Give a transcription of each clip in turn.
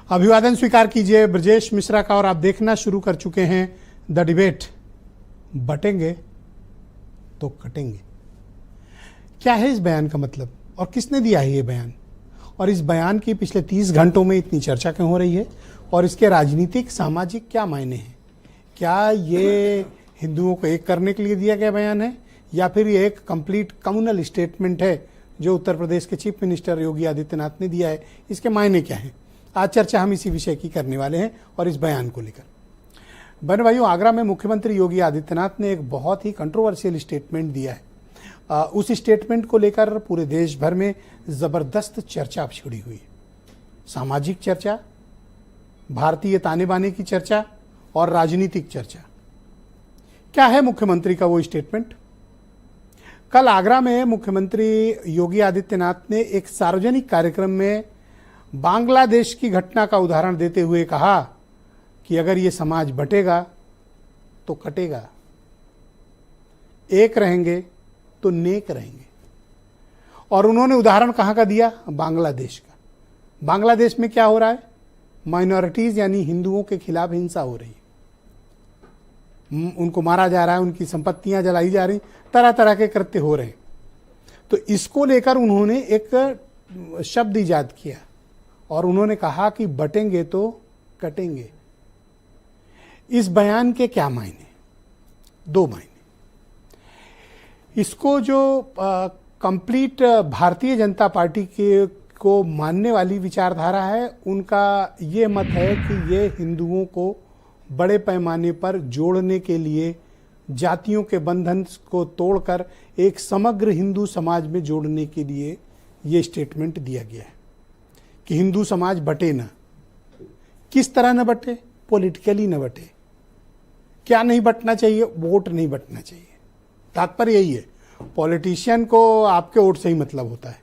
अभिवादन स्वीकार कीजिए ब्रजेश मिश्रा का और आप देखना शुरू कर चुके हैं द डिबेट। बटेंगे तो कटेंगे, क्या है इस बयान का मतलब और किसने दिया है ये बयान, और इस बयान की पिछले 30 घंटों में इतनी चर्चा क्यों हो रही है और इसके राजनीतिक सामाजिक क्या मायने हैं? क्या ये हिंदुओं को एक करने के लिए दिया गया बयान है या फिर ये एक कंप्लीट कम्युनल स्टेटमेंट है जो उत्तर प्रदेश के चीफ मिनिस्टर योगी आदित्यनाथ ने दिया है? इसके मायने क्या हैं? आज चर्चा हम इसी विषय की करने वाले हैं और इस बयान को लेकर। बहन भाइयों, आगरा में मुख्यमंत्री योगी आदित्यनाथ ने एक बहुत ही कंट्रोवर्शियल स्टेटमेंट दिया है। उस स्टेटमेंट को लेकर पूरे देश भर में जबरदस्त चर्चा छिड़ी हुई है। सामाजिक चर्चा, भारतीय ताने बाने की चर्चा और राजनीतिक चर्चा। क्या है मुख्यमंत्री का वो स्टेटमेंट? कल आगरा में मुख्यमंत्री योगी आदित्यनाथ ने एक सार्वजनिक कार्यक्रम में बांग्लादेश की घटना का उदाहरण देते हुए कहा कि अगर ये समाज बटेगा तो कटेगा, एक रहेंगे तो नेक रहेंगे। और उन्होंने उदाहरण कहाँ का दिया? बांग्लादेश का। बांग्लादेश में क्या हो रहा है? माइनॉरिटीज यानी हिंदुओं के खिलाफ हिंसा हो रही है, उनको मारा जा रहा है, उनकी संपत्तियां जलाई जा रही, तरह तरह के कृत्य हो रहे हैं। तो इसको लेकर उन्होंने एक शब्द इजाद किया और उन्होंने कहा कि बटेंगे तो कटेंगे। इस बयान के क्या मायने? दो मायने। इसको जो कंप्लीट भारतीय जनता पार्टी के को मानने वाली विचारधारा है, उनका ये मत है कि ये हिंदुओं को बड़े पैमाने पर जोड़ने के लिए, जातियों के बंधन को तोड़कर एक समग्र हिंदू समाज में जोड़ने के लिए ये स्टेटमेंट दिया गया है कि हिंदू समाज बटे ना। किस तरह न बटे? पॉलिटिकली न बटे। क्या नहीं बटना चाहिए? वोट नहीं बटना चाहिए। तात्पर्य यही है। पॉलिटिशियन को आपके वोट से ही मतलब होता है,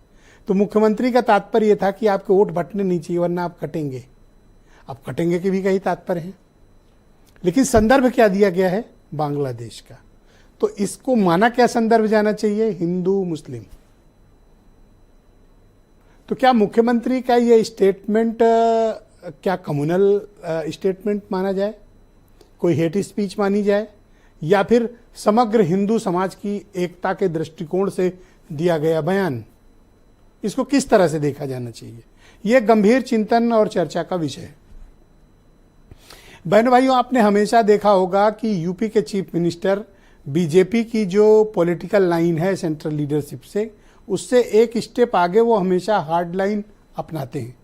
तो मुख्यमंत्री का तात्पर्य यह था कि आपके वोट बटने नहीं चाहिए वरना आप कटेंगे। अब कटेंगे के भी कई तात्पर्य हैं, लेकिन संदर्भ क्या दिया गया है? बांग्लादेश का। तो इसको माना क्या संदर्भ जाना चाहिए? हिंदू मुस्लिम। तो क्या मुख्यमंत्री का ये स्टेटमेंट क्या कम्युनल स्टेटमेंट माना जाए, कोई हेट स्पीच मानी जाए, या फिर समग्र हिंदू समाज की एकता के दृष्टिकोण से दिया गया बयान? इसको किस तरह से देखा जाना चाहिए? यह गंभीर चिंतन और चर्चा का विषय है। बहन भाइयों, आपने हमेशा देखा होगा कि यूपी के चीफ मिनिस्टर बीजेपी की जो पॉलिटिकल लाइन है सेंट्रल लीडरशिप से, उससे एक स्टेप आगे वो हमेशा हार्ड लाइन अपनाते हैं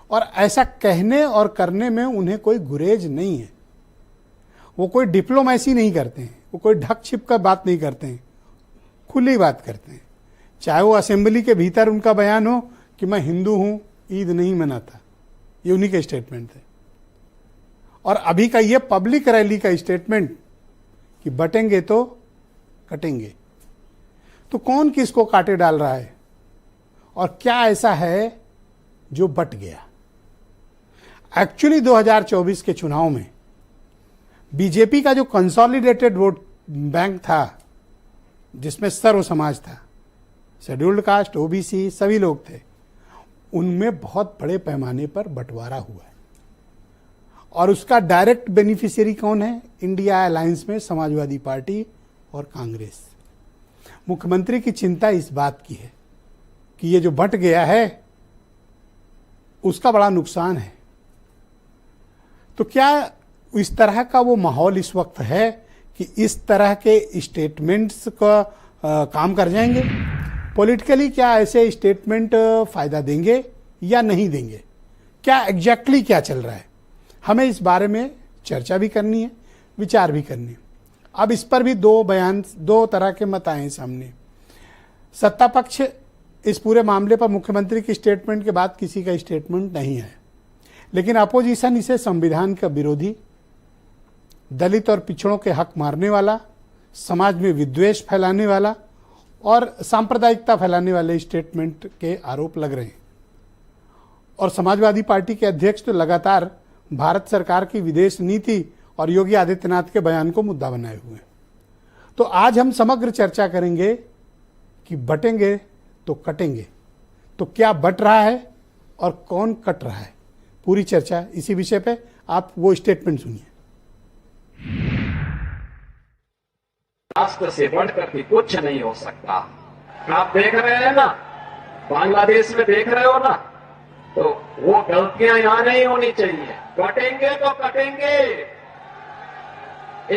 और ऐसा कहने और करने में उन्हें कोई गुरेज नहीं है। वो कोई डिप्लोमेसी नहीं करते हैं, वो कोई ढक छिप कर बात नहीं करते हैं, खुली बात करते हैं। चाहे वो असेंबली के भीतर उनका बयान हो कि मैं हिंदू हूं, ईद नहीं मनाता, ये उन्हीं के स्टेटमेंट थे। और अभी का ये पब्लिक रैली का स्टेटमेंट कि बटेंगे तो कटेंगे। तो कौन किसको काटे डाल रहा है और क्या ऐसा है जो बट गया? एक्चुअली 2024 के चुनाव में बीजेपी का जो कंसोलिडेटेड वोट बैंक था, जिसमें सर्व समाज था, शेड्यूल्ड कास्ट, ओबीसी सभी लोग थे, उनमें बहुत बड़े पैमाने पर बंटवारा हुआ है। और उसका डायरेक्ट बेनिफिशियरी कौन है? इंडिया अलायंस में समाजवादी पार्टी और कांग्रेस। मुख्यमंत्री की चिंता इस बात की है कि ये जो बंट गया है उसका बड़ा नुकसान है। तो क्या इस तरह का वो माहौल इस वक्त है कि इस तरह के स्टेटमेंट्स का काम कर जाएंगे पॉलिटिकली? क्या ऐसे स्टेटमेंट फायदा देंगे या नहीं देंगे? क्या एग्जैक्टली क्या चल रहा है? हमें इस बारे में चर्चा भी करनी है, विचार भी करनी है। अब इस पर भी दो तरह के मत आए सामने। सत्ता पक्ष इस पूरे मामले पर मुख्यमंत्री की स्टेटमेंट के बाद किसी का स्टेटमेंट नहीं है, लेकिन अपोजिशन इसे संविधान का विरोधी, दलित और पिछड़ों के हक मारने वाला, समाज में विद्वेष फैलाने वाला और सांप्रदायिकता फैलाने वाले स्टेटमेंट के आरोप लग रहे हैं। और समाजवादी पार्टी के अध्यक्ष तो लगातार भारत सरकार की विदेश नीति और योगी आदित्यनाथ के बयान को मुद्दा बनाए हुए हैं। तो आज हम समग्र चर्चा करेंगे कि बटेंगे तो कटेंगे। तो क्या बट रहा है और कौन कट रहा है? पूरी चर्चा इसी विषय पे। आप वो स्टेटमेंट सुनिए। राष्ट्र से बढ़कर के कुछ नहीं हो सकता। आप देख रहे हैं ना, बांग्लादेश में देख रहे हो ना, तो वो गलतियां यहां नहीं होनी चाहिए। कटेंगे तो कटेंगे,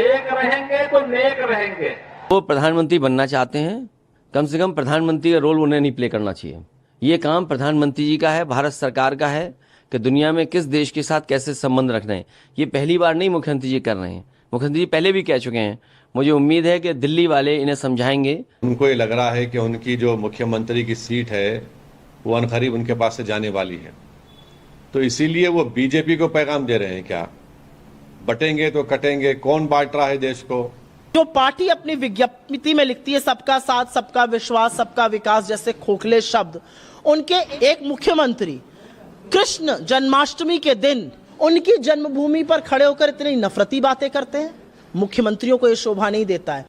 एक रहेंगे तो नेक रहेंगे। वो प्रधानमंत्री बनना चाहते हैं, कम से कम प्रधानमंत्री का रोल उन्हें नहीं प्ले करना चाहिए। ये काम प्रधानमंत्री जी का है, भारत सरकार का है कि दुनिया में किस देश के साथ कैसे संबंध रखना है। ये पहली बार नहीं मुख्यमंत्री जी कर रहे हैं, मुख्यमंत्री जी पहले भी कह चुके हैं। मुझे उम्मीद है कि दिल्ली वाले इन्हें समझाएंगे। उनको ये लग रहा है कि उनकी जो मुख्यमंत्री की सीट है वो अनकरीब उनके पास से जाने वाली है, तो इसीलिए वो बीजेपी को पैगाम दे रहे हैं क्या, बटेंगे तो कटेंगे। कौन बांट रहा है देश को? जो पार्टी अपनी विज्ञप्ति में लिखती है सबका साथ, सबका विश्वास, सबका विकास जैसे खोखले शब्द, उनके एक मुख्यमंत्री कृष्ण जन्माष्टमी के दिन उनकी जन्मभूमि पर खड़े होकर इतनी नफरती बातें करते हैं। मुख्यमंत्रियों को यह शोभा नहीं देता है।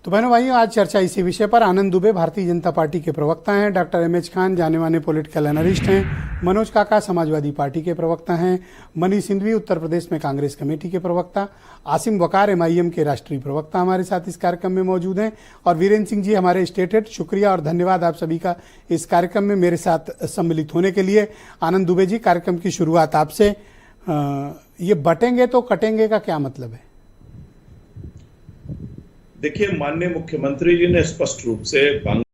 तो बहनों भाइयों, आज चर्चा इसी विषय पर। आनंद दुबे भारतीय जनता पार्टी के प्रवक्ता हैं, डॉक्टर एमएच खान जाने माने पॉलिटिकल एनालिस्ट हैं, मनोज काका समाजवादी पार्टी के प्रवक्ता हैं, मनीष सिंघवी उत्तर प्रदेश में कांग्रेस कमेटी के प्रवक्ता, आसिम वकार एमआईएम के राष्ट्रीय प्रवक्ता हमारे साथ इस कार्यक्रम में मौजूद हैं, और वीरेंद्र सिंह जी हमारे स्टेट हेड। शुक्रिया और धन्यवाद आप सभी का इस कार्यक्रम में मेरे साथ सम्मिलित होने के लिए। आनंद दुबे जी, कार्यक्रम की शुरुआत आपसे। ये बटेंगे तो कटेंगे का क्या मतलब है? देखिए, माननीय मुख्यमंत्री जी ने स्पष्ट रूप से